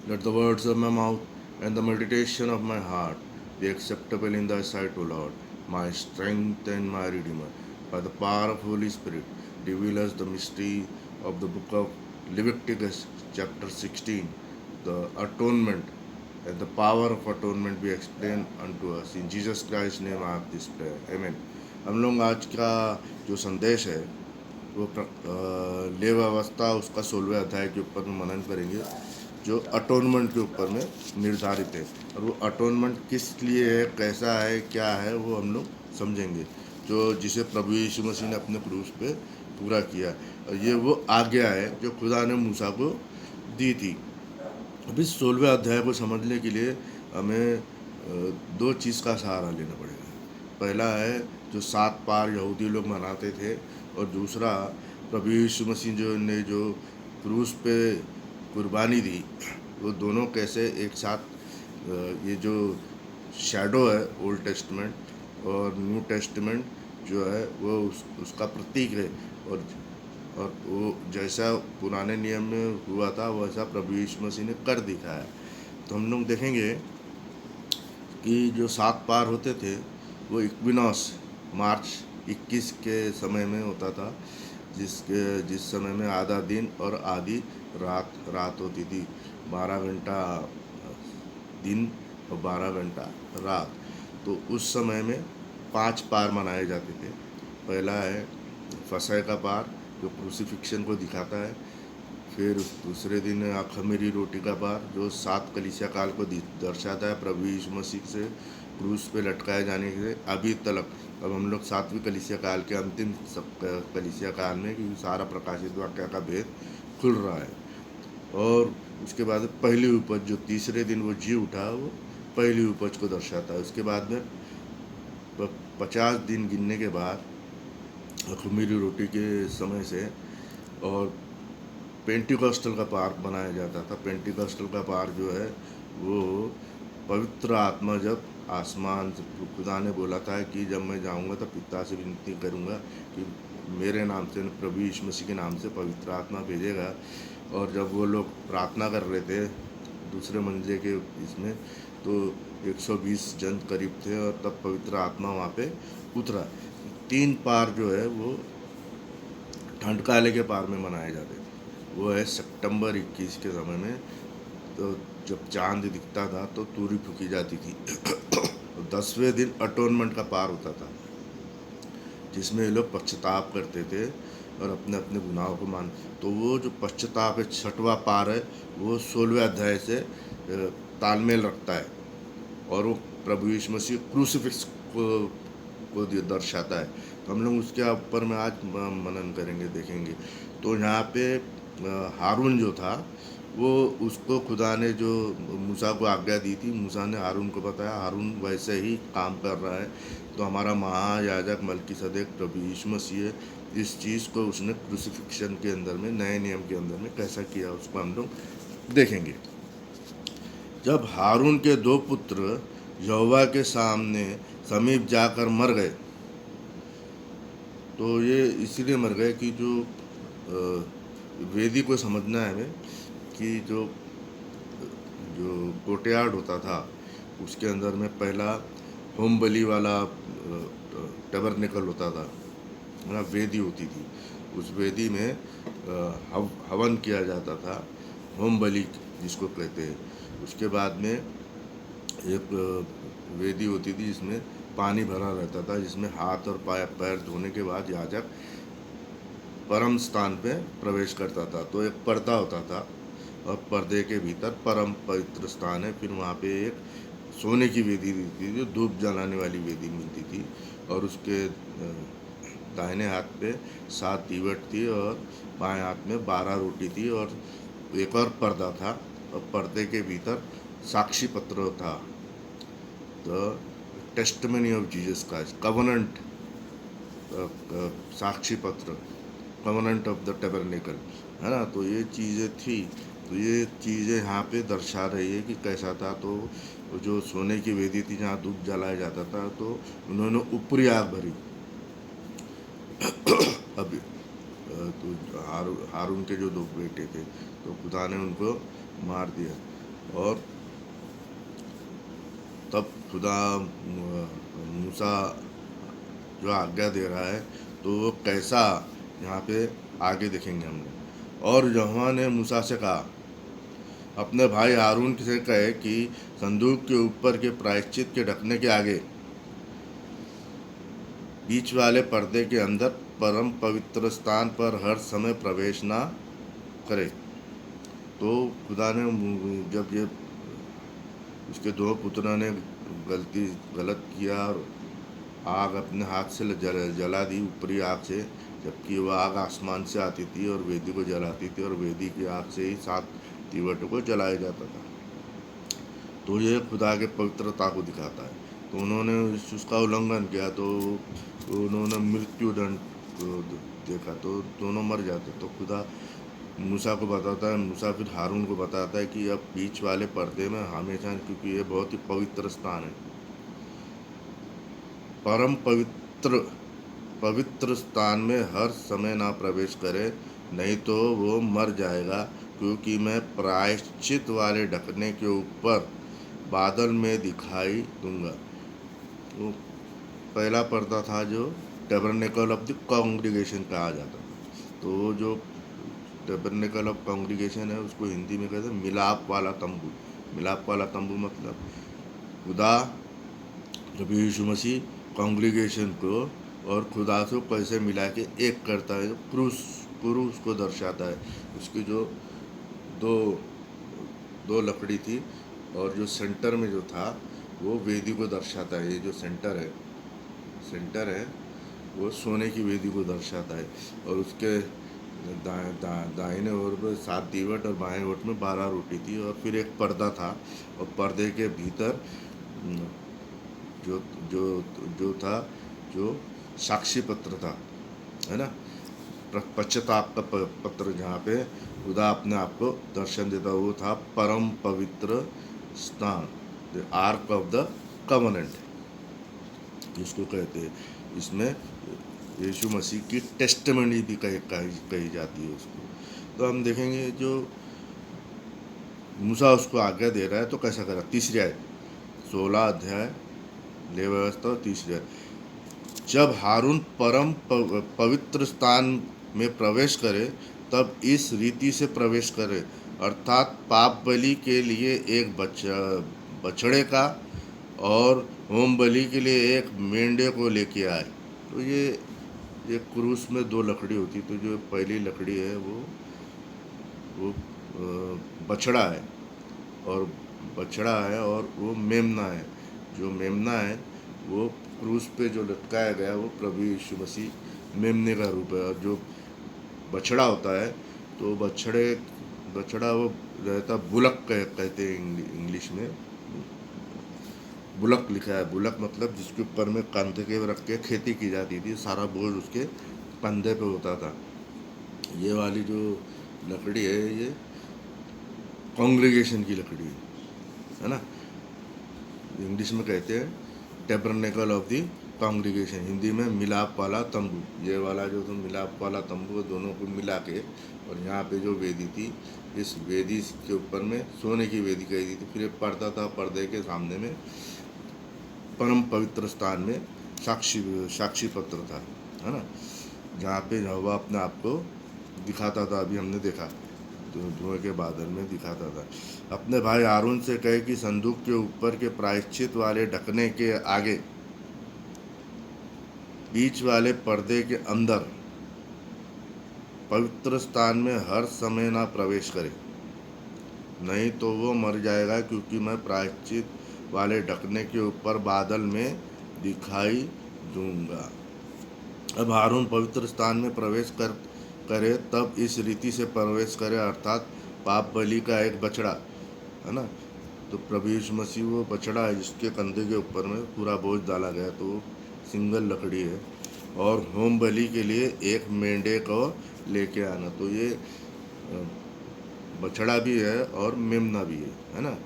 Let the words of my mouth and the meditation of my heart be acceptable in thy sight, O Lord, my strength and my redeemer. By the power of Holy Spirit, reveal us the mystery of the book of Leviticus, chapter 16, the atonement and the power of atonement be explained unto us. In Jesus Christ's name I have this prayer. Amen. हम लोग आज का जो संदेश है वो लेव अवस्था उसका 16वें अध्याय के ऊपर में मनन करेंगे, जो अटोनमेंट के ऊपर में निर्धारित है। और वो अटोनमेंट किस लिए है, कैसा है, क्या है, वो हम लोग समझेंगे, जो जिसे प्रभु यीशु मसीह ने अपने क्रूस पे पूरा किया। और ये वो आज्ञा है जो खुदा ने मूसा को दी थी। अभी 16वें अध्याय को समझने के लिए हमें दो चीज़ का सहारा लेना पड़ेगा। पहला है जो 7 पार यहूदी लोग मनाते थे, और दूसरा प्रभु यीशु मसीह ने जो क्रूस पे कुर्बानी दी, वो दोनों कैसे एक साथ ये जो शैडो है ओल्ड टेस्टमेंट और न्यू टेस्टमेंट जो है वो उसका प्रतीक है, और वो जैसा पुराने नियम में हुआ था वैसा प्रभु यीशु मसीह ने कर दिखाया। तो हम लोग देखेंगे कि जो 7 पार होते थे वो इक्विनॉस मार्च 21 के समय में होता था, जिस समय में आधा दिन और आधी रात होती थी। 12 घंटा दिन और 12 घंटा रात। तो उस समय में 5 पार मनाए जाते थे। पहला है फसह का पार जो क्रूसिफिक्शन को दिखाता है। फिर दूसरे दिन अखमीरी रोटी का पार जो 7 कलीसिया काल को दर्शाता है, प्रभु यीशु मसीह से क्रूस पे लटकाए जाने से अभी तक। अब हम लोग 7वीं कलीसिया काल के अंतिम कलीसिया काल में, क्योंकि सारा प्रकाशित वाक्य का भेद खुल रहा है। और उसके बाद पहली उपज जो तीसरे दिन वो जी उठा, वो पहली उपज को दर्शाता है। उसके बाद में 50 दिन गिनने के बाद अखमीरी रोटी के समय से और पेंटिकॉस्टल का पार बनाया जाता था। पेंटिकॉस्टल का पार जो है वो पवित्र आत्मा जब आसमान से, खुदा ने बोला था कि जब मैं जाऊंगा तो पिता से विनती करूंगा कि मेरे नाम से, प्रभु यीशु मसीह के नाम से पवित्र आत्मा भेजेगा। और जब वो लोग प्रार्थना कर रहे थे दूसरे मंजिल के इसमें, तो 120 जन करीब थे, और तब पवित्र आत्मा वहाँ पे उतरा। 3 पार जो है वो ठंडकाले के पार में मनाए जाते थे। वो है सितंबर 21 के समय में, तो जब चांद दिखता था तो तूरी फूकी जाती थी। 10वें दिन अटोनमेंट का पार होता था, जिसमें ये लोग पश्चाताप करते थे और अपने अपने गुनाहों को मान। तो वो जो पश्चाताप है, 6वां पार है, वो 16वें अध्याय से तालमेल रखता है, और वो प्रभु यीशु मसीह क्रूसिफिक्स को दर्शाता है। तो हम लोग उसके ऊपर में आज मनन करेंगे, देखेंगे। तो यहाँ पे हारून जो था, वो उसको खुदा ने जो मूसा को आज्ञा दी थी, मूसा ने हारून को बताया, हारून वैसे ही काम कर रहा है। तो हमारा महायाजक मल्कीसदेक प्रभु यीशु मसीह है, इस चीज़ को उसने क्रूसिफिक्शन के अंदर में, नए नियम के अंदर में कैसा किया, उसको हम लोग देखेंगे। जब हारून के 2 पुत्र यहोवा के सामने समीप जाकर मर गए, तो ये इसीलिए मर गए कि जो वेदी को समझना है हमें कि जो कोर्टयार्ड होता था उसके अंदर में पहला होम बलि वाला टबरनेकल होता था, ना वेदी होती थी। उस वेदी में हवन किया जाता था, होम बलि जिसको कहते हैं। उसके बाद में एक वेदी होती थी जिसमें पानी भरा रहता था, जिसमें हाथ और पैर धोने के बाद याजक परम स्थान पे प्रवेश करता था। तो एक पर्दा होता था, और पर्दे के भीतर परम पवित्र स्थान है। फिर वहाँ पे एक सोने की वेदी मिलती थी, जो धूप जलाने वाली वेदी मिलती थी, और उसके दाहिने हाथ पे 7 दीवट थी, और बाएं हाथ में 12 रोटी थी, और एक और पर्दा था, और पर्दे के भीतर साक्षी पत्र था, the testimony of Jesus Christ, covenant, साक्षी पत्र, कवनेंट ऑफ द टैबरनेकल, है ना। तो ये चीज़ें थी। तो ये चीज़ें यहाँ पे दर्शा रही है कि कैसा था। तो जो सोने की वेदी थी जहाँ धूप जलाया जाता था, तो उन्होंने ऊपरी आग भरी। अभी तो हारून के जो 2 बेटे थे, तो खुदा ने उनको मार दिया। और तब खुदा मूसा जो आज्ञा दे रहा है तो वो कैसा, यहाँ पे आगे देखेंगे हम लोग। और यहोवा ने मूसा से कहा, अपने भाई हारून से कहे कि संदूक के ऊपर के प्रायश्चित के ढकने के आगे बीच वाले पर्दे के अंदर परम पवित्र स्थान पर हर समय प्रवेश ना करे। तो खुदा ने जब ये उसके दो पुत्रों ने गलत किया और आग अपने हाथ से जला दी, ऊपरी आग से, जबकि वह आग आसमान से आती थी और वेदी को जलाती थी और वेदी की आग से ही 7 तीवटों को जलाया जाता था। तो ये खुदा के पवित्रता को दिखाता है। तो उन्होंने उसका उल्लंघन किया तो उन्होंने मृत्यु दंड को देखा, तो दोनों मर जाते। तो खुदा मूसा को बताता है, मूसा फिर हारून को बताता है कि अब बीच वाले पर्दे में हमेशा, क्योंकि ये बहुत ही पवित्र स्थान है, परम पवित्र स्थान में हर समय ना प्रवेश करे, नहीं तो वो मर जाएगा, क्योंकि मैं प्रायश्चित वाले ढकने के ऊपर बादल में दिखाई दूंगा। वो पहला पर्दा था जो टैबरनेकल ऑफ द कॉन्ग्रीगेशन कहा जाता था। तो जो टैबरनेकल ऑफ कॉन्ग्रीगेशन है उसको हिंदी में कहते हैं मिलाप वाला तंबू। मिलाप वाला तंबू मतलब खुदा प्रभु यीशु मसीह कॉन्ग्रीगेशन को और खुदा से कैसे मिला के एक करता है। क्रूस को दर्शाता है। उसकी जो दो लकड़ी थी और जो सेंटर में जो था वो वेदी को दर्शाता है। ये जो सेंटर है वो सोने की वेदी को दर्शाता है। और उसके दाहिने ओर पर 7 दीवट और बाएं ओर में 12 रोटी थी। और फिर एक पर्दा था और पर्दे के भीतर जो जो जो था, जो साक्षी पत्र था, है ना, पश्चाताप का पत्र, जहाँ पे खुदा अपने आप को दर्शन देता, वो था परम पवित्र स्थान, the arc of the covenant जिसको कहते हैं। इसमें यीशु मसीह की टेस्टमनी भी कही जाती है उसको। तो हम देखेंगे जो मूसा उसको आज्ञा दे रहा है तो कैसा करा। तीसरी आयत, 16 अध्याय ले व्यवस्था और तीसरी आयत, जब हारून परम पवित्र स्थान में प्रवेश करे तब इस रीति से प्रवेश करे, अर्थात पाप बलि के लिए एक बछड़े का और होम बलि के लिए एक मेंढे को लेके आए। तो ये क्रूस में 2 लकड़ी होती। तो जो पहली लकड़ी है वो बछड़ा है और वो मेमना है। जो मेमना है वो क्रूस पे जो लटकाया गया वो प्रभु यीशु मसीह मेमने का रूप है। और जो बछड़ा होता है तो बछड़ा वो रहता, बुलक कहते हैं इंग्लिश में, बुलक लिखा है। बुलक मतलब जिसके ऊपर में कंधे के रख के खेती की जाती थी, सारा बोझ उसके कंधे पे होता था। ये वाली जो लकड़ी है ये कॉन्ग्रीगेशन की लकड़ी है ना। इंग्लिश में कहते हैं tabernacle of the congregation, Hindi में मिलाप वाला तंबू। ये वाला जो मिलाप वाला तंबू, दोनों को मिला के, और यहाँ पे जो वेदी थी, इस वेदी के ऊपर में सोने की वेदी कही थी। फिर एक पर्दा था, पर्दे के सामने में परम पवित्र स्थान में साक्षी पत्र था, है ना, जहाँ पे यहोवा अपने आप को दिखाता था। अभी हमने देखा तो धुएं के बादल में दिखाता था। अपने भाई हारून से कहे कि संदूक के ऊपर के प्रायश्चित वाले ढकने के आगे बीच वाले पर्दे के अंदर पवित्र स्थान में हर समय ना प्रवेश करे, नहीं तो वो मर जाएगा, क्योंकि मैं प्रायश्चित वाले ढकने के ऊपर बादल में दिखाई दूंगा। अब हारून पवित्र स्थान में प्रवेश करे तब इस रीति से प्रवेश करे, अर्थात पाप बलि का एक बछड़ा, है ना। तो प्रभु यीशु मसीह वो बछड़ा है जिसके कंधे के ऊपर में पूरा बोझ डाला गया, तो सिंगल लकड़ी है। और होम बलि के लिए एक मेंढे को लेके आना, तो ये बछड़ा भी है और मेमना भी है ना।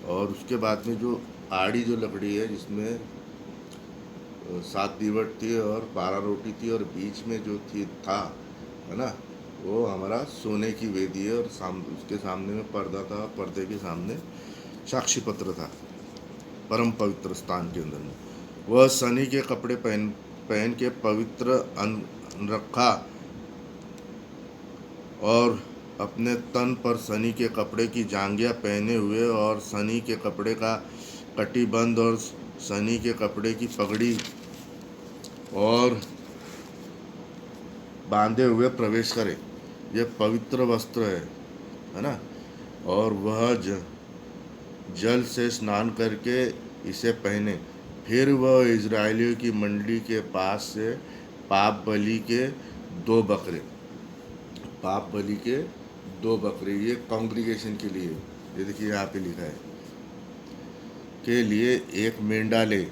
और उसके बाद में जो आड़ी जो लकड़ी है जिसमें 7 दीवट थी और 12 रोटी थी और बीच में जो था, है ना, वो हमारा सोने की वेदी है, और उसके सामने में पर्दा था, पर्दे के सामने साक्षी पत्र था, परम पवित्र स्थान के अंदर में। वह शनि के कपड़े पहन पहन के पवित्र रखा, और अपने तन पर शनि के कपड़े की जांघिया पहने हुए, और शनि के कपड़े का कटिबंध, और शनि के कपड़े की पगड़ी और बांधे हुए प्रवेश करे। यह पवित्र वस्त्र है ना। और वह जल से स्नान करके इसे पहने। फिर वह इजरायलियों की मंडली के पास से पाप बलि के दो बकरे पाप बलि के दो बकरे, ये कॉन्ग्रीगेशन के लिए, ये देखिए यहाँ पे लिखा है, के लिए एक मेंढा ले,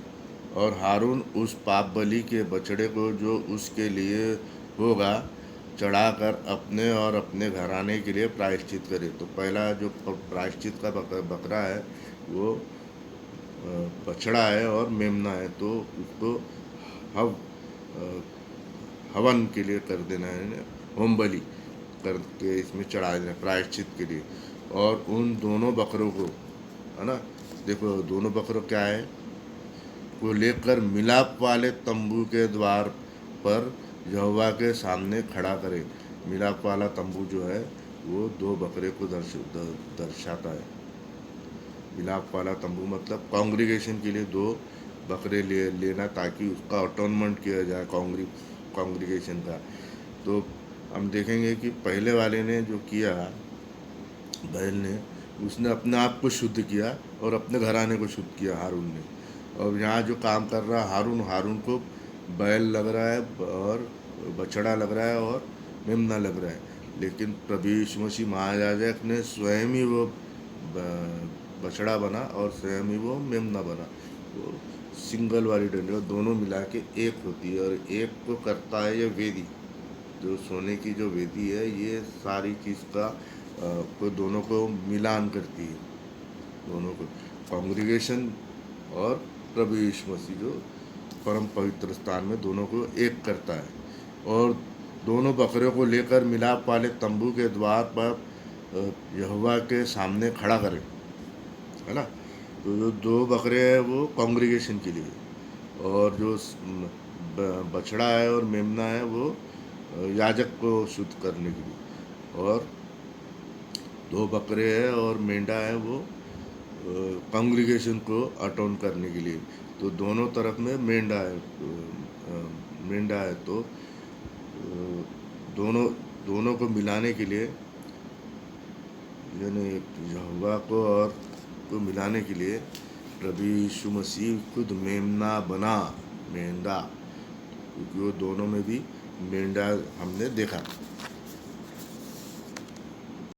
और हारून उस पाप बलि के बछड़े को जो उसके लिए होगा चढ़ाकर अपने और अपने घराने के लिए प्रायश्चित करे। तो पहला जो प्रायश्चित का बकरा है वो बछड़ा है और मेमना है, तो उसको हव हवन के लिए कर देना है, होम बलि करके इसमें चढ़ा देना प्रायश्चित के लिए। और उन दोनों बकरों को, है ना, देखो दोनों बकरों क्या है, को लेकर मिलाप वाले तंबू के द्वार पर यहोवा के सामने खड़ा करे। मिलाप वाला तंबू जो है वो दो बकरे को दर्शाता है। मिलाप वाला तंबू मतलब कॉन्ग्रीगेशन के लिए दो बकरे लेना, ताकि उसका अटोनमेंट किया जाए कॉन्ग्रीगेशन का। तो हम देखेंगे कि पहले वाले ने जो किया, बैल ने, उसने अपने आप को शुद्ध किया और अपने घराने को शुद्ध किया, हारून ने। और यहाँ जो काम कर रहा है हारून को बैल लग रहा है, और बछड़ा लग रहा है, और मेमना लग रहा है। लेकिन प्रभु यीशु मसीह महायाजक ने स्वयं ही वो बछड़ा बना और स्वयं ही वो मेमना बना। तो सिंगल वाली डंडी दोनों मिला के एक होती है, और एक को करता है ये वेदी, जो सोने की जो वेदी है, ये सारी चीज़ का को दोनों को मिलान करती है, दोनों को, कॉन्ग्रीगेशन और प्रभु यीशु मसीह जो परम पवित्र स्थान में दोनों को एक करता है। और दोनों बकरियों को लेकर मिलाप वाले तंबू के द्वार पर यहोवा के सामने खड़ा करें, है ना। तो जो दो बकरे हैं वो कॉन्ग्रीगेशन के लिए, और जो बछड़ा है और मेमना है वो याजक को शुद्ध करने के लिए, और दो बकरे हैं और मेंढा है वो कॉन्ग्रीगेशन को अटोन करने के लिए। तो दोनों तरफ में मेंढा है, तो दोनों को मिलाने के लिए, यानी यहोवा को और को मिलाने के लिए प्रभु यीशु मसीह खुद मेमना बना, मेंढा, क्योंकि वो दोनों में भी मेंढा हमने देखा।